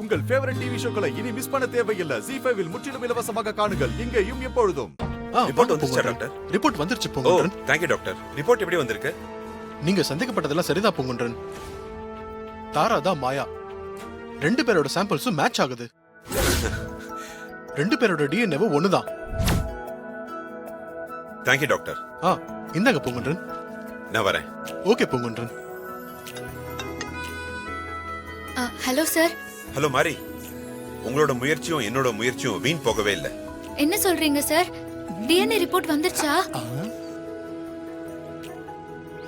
உங்கள் favourite TV ஷோக்களை இனி miss பண்ண தேவையில்லை. ஜீ5 இல் முற்றிலும் இலவசமாக காணுங்கள். இங்கேயும் எப்பொழுதும். ரிப்போர்ட் வந்துருச்சா டாக்டர்? ரிப்போர்ட் வந்துருச்சு ஓ பொங்குன்றன். Thank you doctor. ரிப்போர்ட் எப்படி வந்திருக்கு? நீங்க சந்தேகப்பட்டதெல்லாம் சரிதான் பொங்குன்றன். தாரா தான் மாயா. 2 பேரோட சாம்பிள்ஸும் மேட்ச் ஆகுது. 2 பேரோட டிஎன்ஏவும் ஒண்ணுதான். Thank you doctor. இந்தாங்க பொங்குன்றன். நான் வரேன். ஓகே பொங்குன்றன். Hello sir. ஹலோ மாரி, உங்களோட முயற்சியும் என்னோட முயற்சியும் வீண் போகவே இல்லை. என்ன சொல்றீங்க சார்? டிஎன்ஏ ரிப்போர்ட் வந்துருச்சா?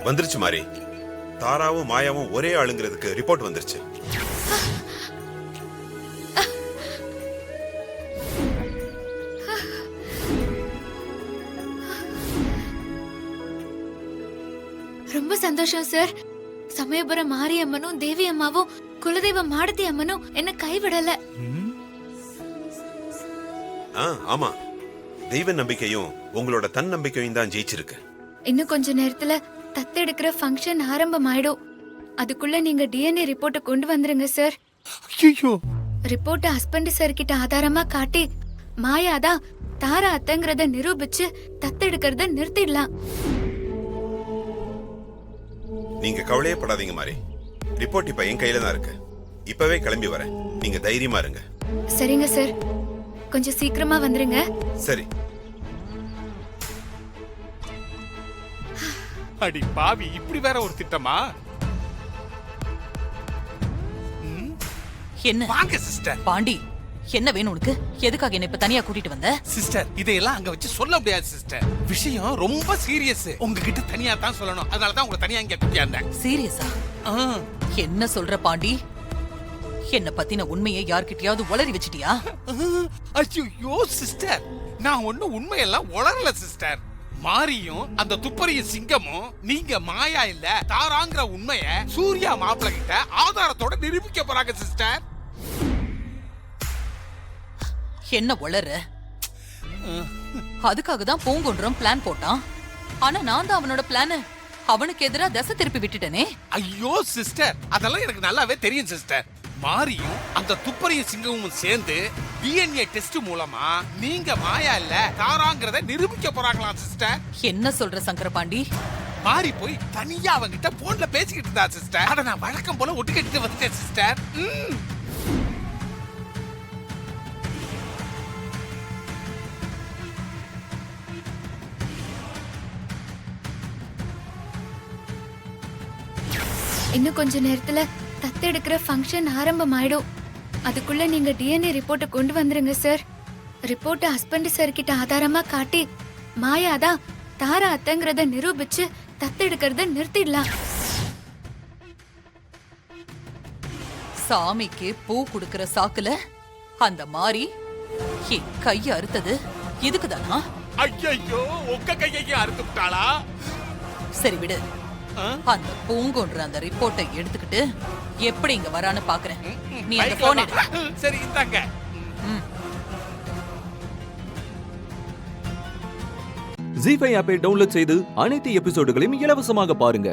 வந்துருச்சு மாரி. தாராவும் மாயாவும் ஒரே ஆளுங்கிறதுக்கு ரிப்போர்ட் வந்துருச்சு. ரொம்ப சந்தோஷம் சார். சமயபுரம் மாரியம்மனும் தேவி அம்மாவும் குலதெய்வ மாடத்தி அம்மனும் என்ன கைவிடல. ஆமா, தெய்வ நம்பிக்கையும் உங்களோட தன் நம்பிக்கையும் தான் ஜெயிச்சிருக்கு. இன்னும் கொஞ்ச நேரத்துல தத்தெடுக்கிற ஃபங்க்ஷன் ஆரம்பம் ஆயிடும். அதுக்குள்ள நீங்க டிஎன்ஏ ரிப்போர்ட்டை கொண்டு வந்துருங்க சார். ஐயோ, ரிப்போர்ட் ஹஸ்பண்ட் சார் கிட்ட ஆதாரமா காட்டி மாயாதான் தாரா அத்தைங்கிறத நிரூபிச்சு தத்தெடுக்கிறத நிறுத்திடலாம். நீங்க கவலையே படாதீங்க மாரி. ரிப்போர்ட் இப்ப என் கையில தான் இருக்கு. இப்பவே கிளம்பி வரேன். நீங்க தைரியமா இருங்க. சரிங்க சார், கொஞ்சம் சீக்கிரமா வந்துருங்க. சரி. அடி பாவி, இப்படி வேற ஒரு திட்டமா? என்ன வாங்க சிஸ்டர். பாண்டி, என்ன வேணும் உனக்கு? எதுக்காக என்ன இப்ப தனியா கூட்டிட்டு வந்த? சிஸ்டர், இதையெல்லாம் அங்க வச்சு சொல்ல முடியாது சிஸ்டர். விஷயம் ரொம்ப சீரியஸ். உங்ககிட்ட தனியா தான் சொல்லணும். அதனால தான் உங்களை தனியா இங்க கூட்டி வந்தேன். சீரியஸா? என்ன சொல்ற பாண்டி? என்ன பத்தின உண்மையை யார்கிட்டயாவது உளறி வச்சிட்டியா? ஐயோ சிஸ்டர், நான் ஒண்ணும் உண்மையெல்லாம் உளரல சிஸ்டர். மாரியும் அந்த துப்பறிய சிங்கமும் நீங்க மாயா இல்ல தாராங்கிற உண்மைய சூர்யா மாப்பிள்ள கிட்ட ஆதாரத்தோட நிரூபிக்க போறாங்க சிஸ்டர். என்ன உளற? அதுக்காக தான் பூங்குன்றம் பிளான் போட்டான். ஆனா நான் தான் அவனோட பிளான அவனுக்கு எதிரா திசை திருப்பி விட்டுட்டனே. ஐயோ சிஸ்டர், அதெல்லாம் எனக்கு நல்லாவே தெரியும் சிஸ்டர். மாரியும் அந்த துப்பறிய சிங்கமும் சேர்ந்து டிஎன்ஏ டெஸ்ட் மூலமா நீங்க மாயா இல்ல தாராங்கிறத நிரூபிக்க போறாங்களாம் சிஸ்டர். என்ன சொல்ற சங்கரபாண்டி? மாறி போய் தனியா அவங்கிட்ட போன்ல பேசிக்கிட்டு இருந்தா சிஸ்டர். அத நான் வழக்கம் போல ஒட்டு கட்டிட்டு வந்துட்டேன் சிஸ்டர். இன்னும் கொஞ்ச நேரத்துல தத்தெடுக்கிற ஃபங்க்ஷன் ஆரம்பம் ஆயிடும். அதுக்குள்ள நீங்க டிஎன்ஏ ரிப்போர்ட்டை கொண்டு வந்துருங்க சார். ரிப்போர்ட் ஹஸ்பண்ட் சார் கிட்ட ஆதாரமா காட்டி மாயாதான் தாரா அத்தைங்கிறத நிரூபிச்சு தத்தெடுக்கிறத நிறுத்திடலாம். சாமிக்கு பூ குடுக்கிற சாக்குல அந்த மாரி என் கைய அறுத்தது இதுக்குதானா? ஐயோ, உங்க கையை அறுத்து விட்டாளா? சரி விடு. அந்த பூங்குன்ற அந்த ரிப்போர்ட்டை எடுத்துக்கிட்டு எப்படி இங்க வரான்னு பாக்குறேன். நீ அந்த போன் எடு. சரி இந்தாங்க. ஜீ5 ஆப்பை டவுன்லோட் செய்து அனைத்து எபிசோடுகளையும் இலவசமாக பாருங்க.